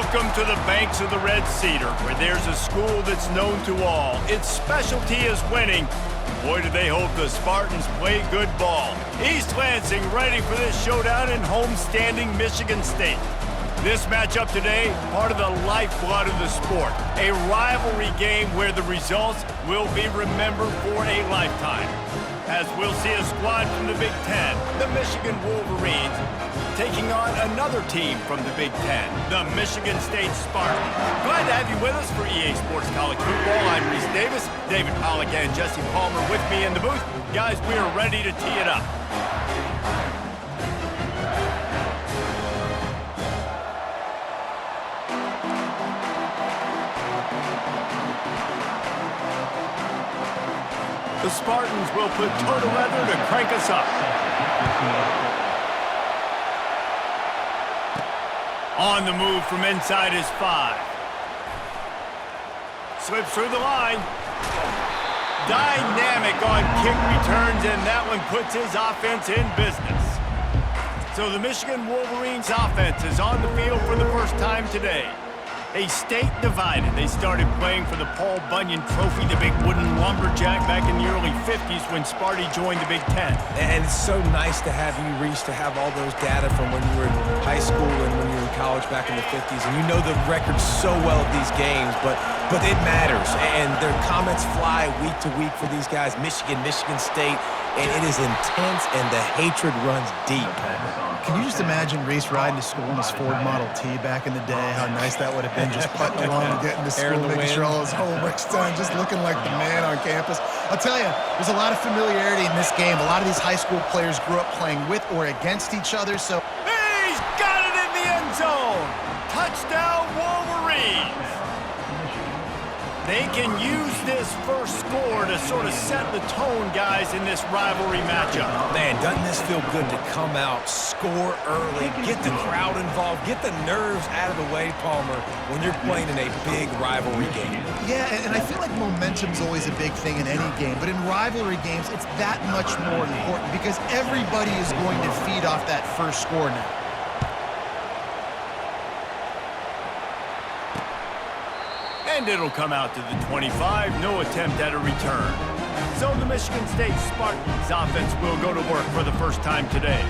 Welcome to the banks of the Red Cedar, where there's a school that's known to all. Its specialty is winning. Boy, do they hope the Spartans play good ball. East Lansing ready for this showdown in homestanding Michigan State. This matchup today, part of the lifeblood of the sport. A rivalry game where the results will be remembered for a lifetime. As we'll see a squad from the Big Ten, the Michigan Wolverines, taking on another team from the Big Ten, the Michigan State Spartans. Glad to have you with us for EA Sports College Football. I'm Reese Davis, David Pollack and Jesse Palmer with me in the booth. Guys, we are ready to tee it up. The Spartans will put toe to leather to crank us up. On the move from inside his 5. Slips through the line. Dynamic on kick returns, and that one puts his offense in business. So the Michigan Wolverines offense is on the field for the first time today. A state divided. They started playing for the Paul Bunyan Trophy, the big wooden lumberjack, back in the early 50s when Sparty joined the Big Ten. And it's so nice to have you, Reese, to have all those data from when you were in high school and when you were in college back in the 50s. And you know the records so well of these games, but it matters. And their comments fly week to week for these guys. Michigan, Michigan State, and it is intense, and the hatred runs deep. Can you just imagine Reese riding to school in his Ford Model T back in the day? How nice that would have been, just putting along and getting to school, making sure all his homework's done, just looking like the man on campus. I'll tell you, there's a lot of familiarity in this game. A lot of these high school players grew up playing with or against each other, so... He's got it in the end zone! Touchdown, Wolverines! They can use this first score to sort of set the tone, guys, in this rivalry matchup. Man, doesn't this feel good to come out, score early, get the crowd involved, get the nerves out of the way, Palmer, when you're playing in a big rivalry game? Yeah, and I feel like momentum's always a big thing in any game, but in rivalry games, it's that much more important because everybody is going to feed off that first score now. And it'll come out to the 25, no attempt at a return. So the Michigan State Spartans offense will go to work for the first time today.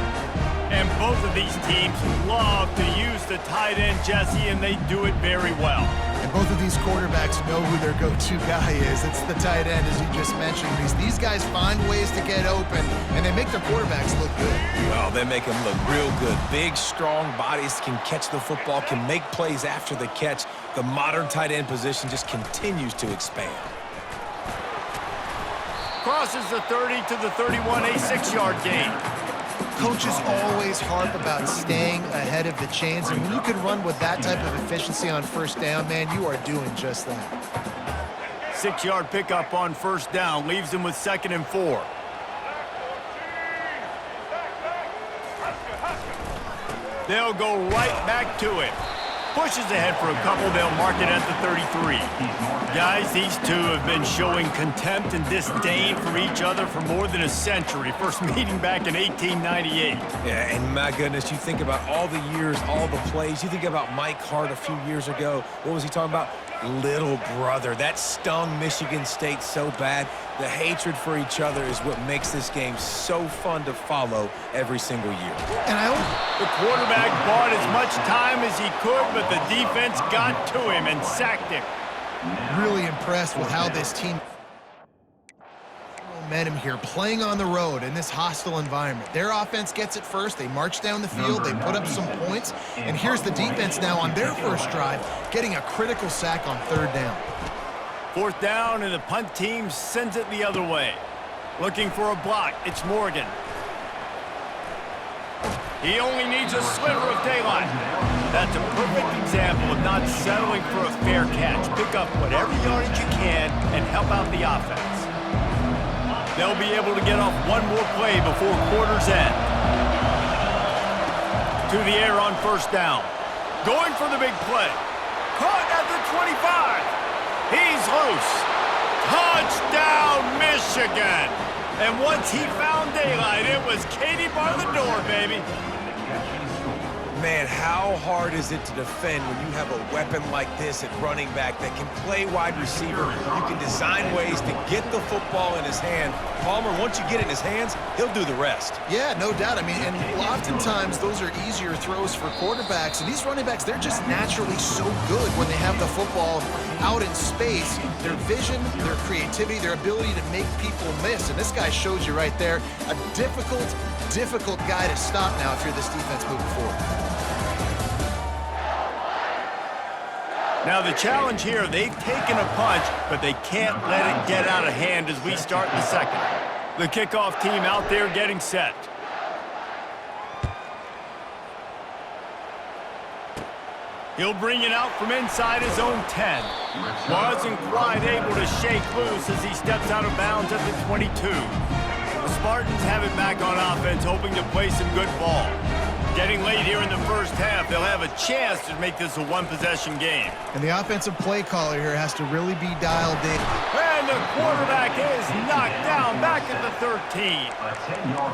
And both of these teams love to use the tight end, Jesse, and they do it very well. And both of these quarterbacks know who their go-to guy is. It's the tight end, as you just mentioned. These guys find ways to get open, and they make their quarterbacks look good. Well, they make them look real good. Big, strong bodies can catch the football, can make plays after the catch. The modern tight end position just continues to expand. Crosses the 30 to the 31, a 6-yard gain. Coaches always harp about staying ahead of the chains, and when you can run with that type of efficiency on first down, man, you are doing just that. 6-yard pickup on first down leaves them with 2nd and 4. They'll go right back to it. Pushes ahead for a couple. They'll mark it at the 33. Guys, these two have been showing contempt and disdain for each other for more than a century. First meeting back in 1898. Yeah, and my goodness, you think about all the years, all the plays. You think about Mike Hart a few years ago. What was he talking about? Little brother. That stung Michigan State so bad. The hatred for each other is what makes this game so fun to follow every single year. And the quarterback bought as much time as he could, but the defense got to him and sacked him. Really impressed with how this team momentum here, playing on the road in this hostile environment. Their offense gets it first. They march down the field. They put up some points. And here's the defense now on their first drive, getting a critical sack on 3rd down. 4th down, and the punt team sends it the other way. Looking for a block. It's Morgan. He only needs a sliver of daylight. That's a perfect example of not settling for a fair catch. Pick up whatever yardage you can and help out the offense. They'll be able to get off one more play before quarter's end. To the air on first down. Going for the big play. Caught at the 25. He's loose. Touchdown, Michigan. And once he found daylight, it was Katie bar the door, baby. man, how hard is it to defend when you have a weapon like this at running back that can play wide receiver? You can design ways to get the football in his hand. Palmer, once you get it in his hands, he'll do the rest. Yeah, no doubt. I mean, and oftentimes those are easier throws for quarterbacks. And these running backs, they're just naturally so good when they have the football out in space. Their vision, their creativity, their ability to make people miss. And this guy shows you right there a difficult guy to stop now if you're this defense moving forward. Now the challenge here, they've taken a punch, but they can't let it get out of hand as we start the second. The kickoff team out there getting set. He'll bring it out from inside his own 10. Wasn't quite able to shake loose as he steps out of bounds at the 22. The Spartans have it back on offense, hoping to play some good ball. Getting late here in the first half, they'll have a chance to make this a one-possession game. And the offensive play caller here has to really be dialed in. And the quarterback is knocked down back at the 13.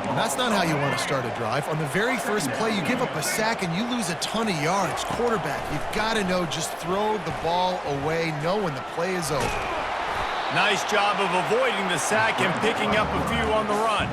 And that's not how you want to start a drive. On the very first play, you give up a sack and you lose a ton of yards. Quarterback, you've got to know, just throw the ball away, know when the play is over. Nice job of avoiding the sack and picking up a few on the run.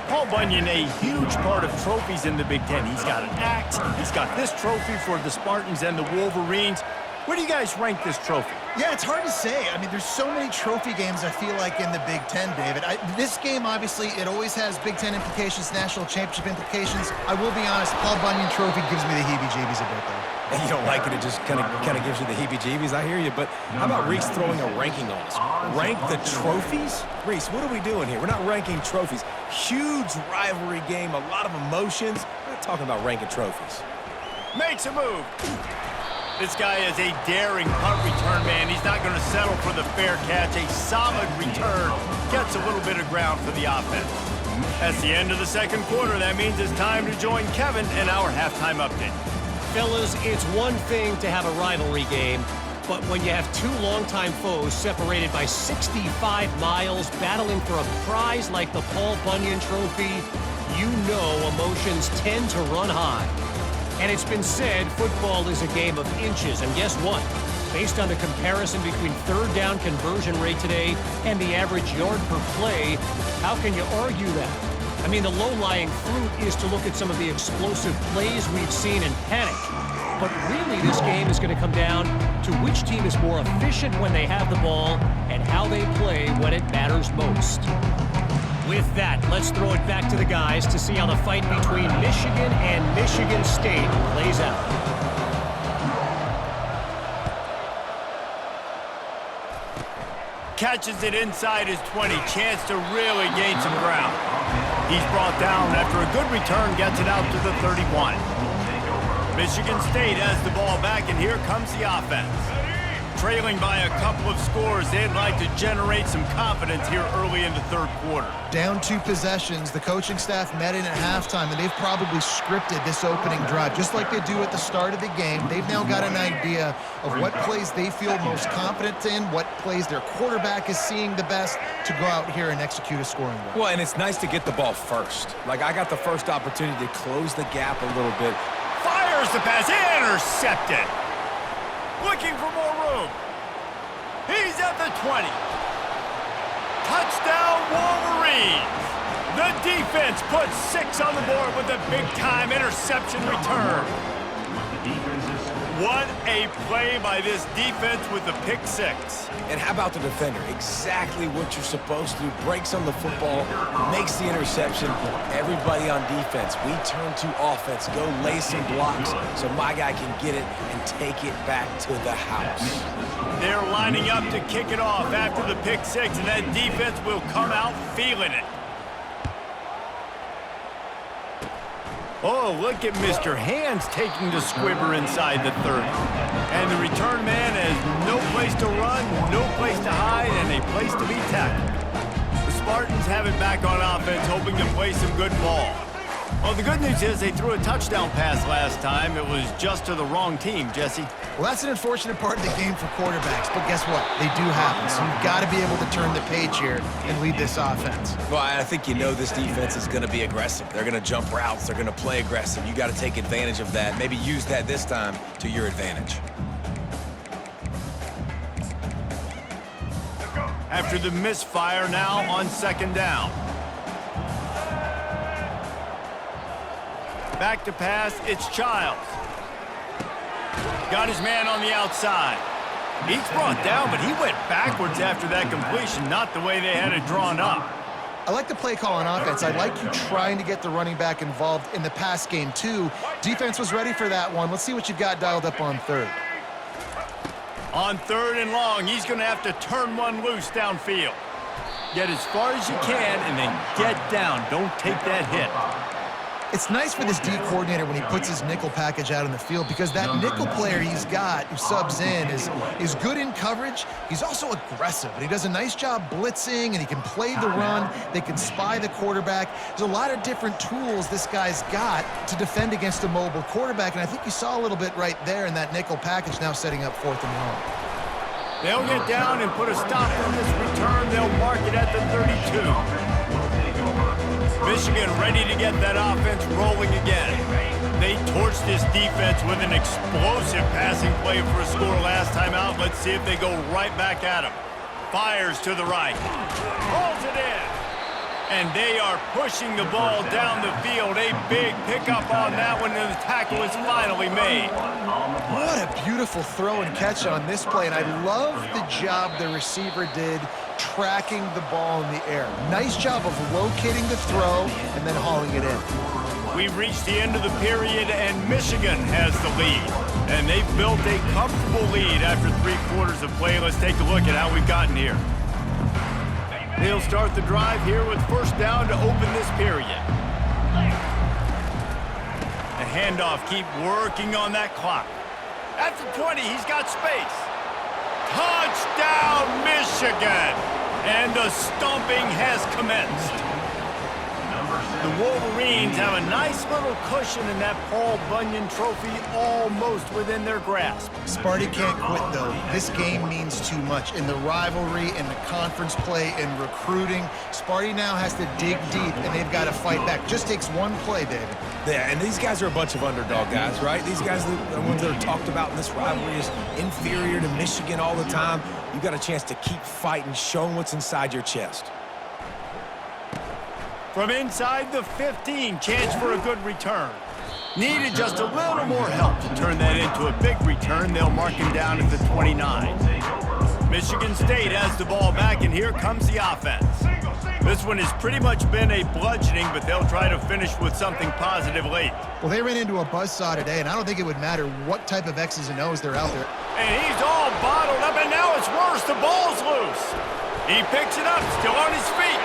Paul Bunyan, a huge part of trophies in the Big Ten. He's got an axe. He's got this trophy for the Spartans and the Wolverines. Where do you guys rank this trophy? Yeah, it's hard to say. I mean, there's so many trophy games, I feel like, in the Big Ten, David. This game, obviously, it always has Big Ten implications, national championship implications. I will be honest, Paul Bunyan Trophy gives me the heebie-jeebies a bit, though. And you don't like it, it just kind of gives you the heebie-jeebies. I hear you, but how about Reese throwing a ranking on us? Rank the trophies? Reese, what are we doing here? We're not ranking trophies. Huge rivalry game, a lot of emotions. We're not talking about ranking trophies. Makes a move. This guy is a daring punt return man. He's not going to settle for the fair catch. A solid return. Gets a little bit of ground for the offense. That's the end of the second quarter. That means it's time to join Kevin in our halftime update. Fellas, it's one thing to have a rivalry game, but when you have two longtime foes separated by 65 miles battling for a prize like the Paul Bunyan Trophy, you know emotions tend to run high. And it's been said football is a game of inches, and guess what? Based on the comparison between third down conversion rate today and the average yard per play, how can you argue that? I mean, the low-lying fruit is to look at some of the explosive plays we've seen and panic. But really, this game is going to come down to which team is more efficient when they have the ball and how they play when it matters most. With that, let's throw it back to the guys to see how the fight between Michigan and Michigan State plays out. Catches it inside his 20. Chance to really gain some ground. He's brought down after a good return, gets it out to the 31. Michigan State has the ball back, and here comes the offense. Trailing by a couple of scores, they'd like to generate some confidence here early in the third quarter. Down 2 possessions, the coaching staff met in at halftime, and they've probably scripted this opening drive, just like they do at the start of the game. They've now got an idea of what plays they feel most confident in, what plays their quarterback is seeing the best to go out here and execute a scoring drive. Well, and it's nice to get the ball first. Like, I got the first opportunity to close the gap a little bit. Fires the pass, intercepted. Looking for more room. He's at the 20. Touchdown, Wolverines. The defense puts 6 on the board with a big-time interception return. What a play by this defense with the pick 6. And how about the defender? Exactly what you're supposed to do. Breaks on the football, makes the interception. Everybody on defense, we turn to offense. Go lay some blocks so my guy can get it and take it back to the house. They're lining up to kick it off after the pick 6, and that defense will come out feeling it. Oh, look at Mr. Hands taking the squibber inside the 30. And the return man has no place to run, no place to hide, and a place to be tackled. The Spartans have it back on offense, hoping to play some good ball. Well, the good news is they threw a touchdown pass last time. It was just to the wrong team, Jesse. Well, that's an unfortunate part of the game for quarterbacks, but guess what? They do happen, so you've got to be able to turn the page here and lead this offense. Well, I think you know this defense is going to be aggressive. They're going to jump routes. They're going to play aggressive. You got to take advantage of that. Maybe use that this time to your advantage. After the misfire, now on second down. Back to pass, it's Childs. Got his man on the outside. He's brought down, but he went backwards after that completion, not the way they had it drawn up. I like the play call on offense. I like you trying to get the running back involved in the pass game, too. Defense was ready for that one. Let's see what you've got dialed up on third. On third and long, he's going to have to turn one loose downfield. Get as far as you can and then get down. Don't take that hit. It's nice for this D coordinator when he puts his nickel package out in the field because that nickel player he's got who subs in is good in coverage. He's also aggressive, and he does a nice job blitzing, and he can play the run. They can spy the quarterback. There's a lot of different tools this guy's got to defend against a mobile quarterback, and I think you saw a little bit right there in that nickel package now setting up 4th and long. They'll get down and put a stop on this return. They'll mark it at the 32. Michigan ready to get that offense rolling again. They torched this defense with an explosive passing play for a score last time out. Let's see if they go right back at him. Fires to the right. Pulls it in. And they are pushing the ball down the field. A big pickup on that one, and the tackle is finally made. What a beautiful throw and catch on this play, and I love the job the receiver did tracking the ball in the air. Nice job of locating the throw and then hauling it in. We've reached the end of the period, and Michigan has the lead. And they've built a comfortable lead after 3 quarters of play. Let's take a look at how we've gotten here. They'll start the drive here with first down to open this period. The handoff, keep working on that clock. At the 20, he's got space. Touchdown, Michigan! And the stomping has commenced. The Wolverines have a nice little cushion in that Paul Bunyan trophy almost within their grasp. Sparty can't quit, though. This game means too much. In the rivalry, in the conference play, in recruiting, Sparty now has to dig deep, and they've got to fight back. Just takes one play, David. Yeah, and these guys are a bunch of underdog guys, right? These guys, the ones that are talked about in this rivalry is inferior to Michigan all the time. You got a chance to keep fighting, showing what's inside your chest. From inside the 15, chance for a good return. Needed just a little more help to turn that into a big return. They'll mark him down at the 29. Michigan State has the ball back, and here comes the offense. This one has pretty much been a bludgeoning, but they'll try to finish with something positive late. Well, they ran into a buzzsaw today, and I don't think it would matter what type of X's and O's they're out there. And he's all bottled up, and now it's worse. The ball's loose. He picks it up, still on his feet.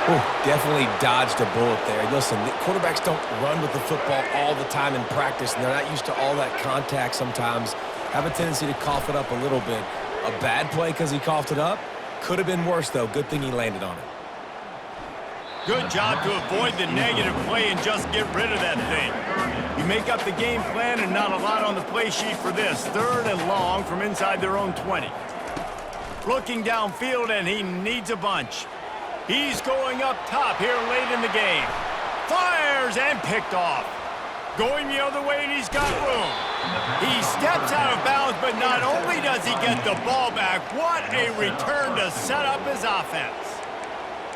Ooh, definitely dodged a bullet there. Listen, the quarterbacks don't run with the football all the time in practice, and they're not used to all that contact sometimes. Have a tendency to cough it up a little bit. A bad play because he coughed it up? Could have been worse, though. Good thing he landed on it. Good job to avoid the negative play and just get rid of that thing. You make up the game plan and not a lot on the play sheet for this. 3rd and long from inside their own 20. Looking downfield, and he needs a bunch. He's going up top here late in the game. Fires and picked off. Going the other way, and he's got room. He steps out of bounds, but not only does he get the ball back, what a return to set up his offense.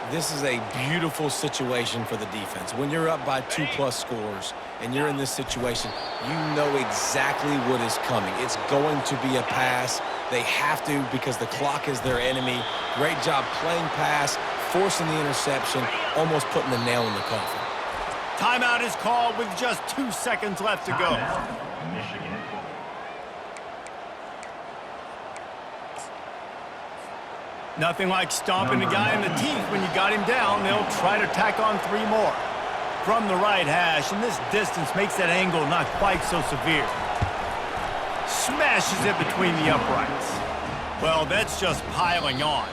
This is a beautiful situation for the defense. When you're up by 2+ scores and you're in this situation, you know exactly what is coming. It's going to be a pass. They have to because the clock is their enemy. Great job playing pass, forcing the interception, almost putting the nail in the coffin. Timeout is called with just 2 seconds left to go. Nothing like stomping a guy in the teeth when you got him down. They'll try to tack on 3 more. From the right hash, and this distance makes that angle not quite so severe. Smashes it between the uprights. Well, that's just piling on.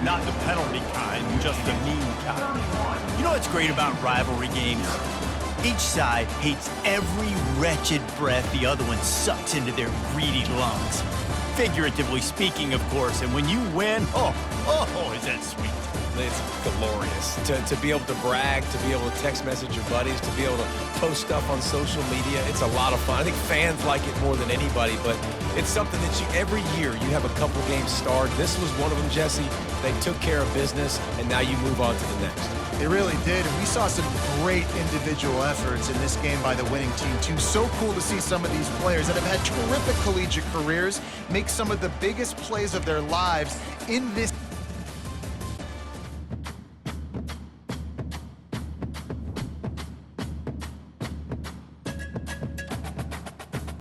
Not the penalty kind, just the mean kind. You know what's great about rivalry games? Each side hates every wretched breath the other one sucks into their greedy lungs. Figuratively speaking, of course, and when you win, oh, is that sweet. It's glorious. To be able to brag, to be able to text message your buddies, to be able to post stuff on social media, it's a lot of fun. I think fans like it more than anybody, but it's something that every year you have a couple games starred. This was one of them, Jesse. They took care of business, and now you move on to the next. They really did, and we saw some great individual efforts in this game by the winning team, too. So cool to see some of these players that have had terrific collegiate careers make some of the biggest plays of their lives in this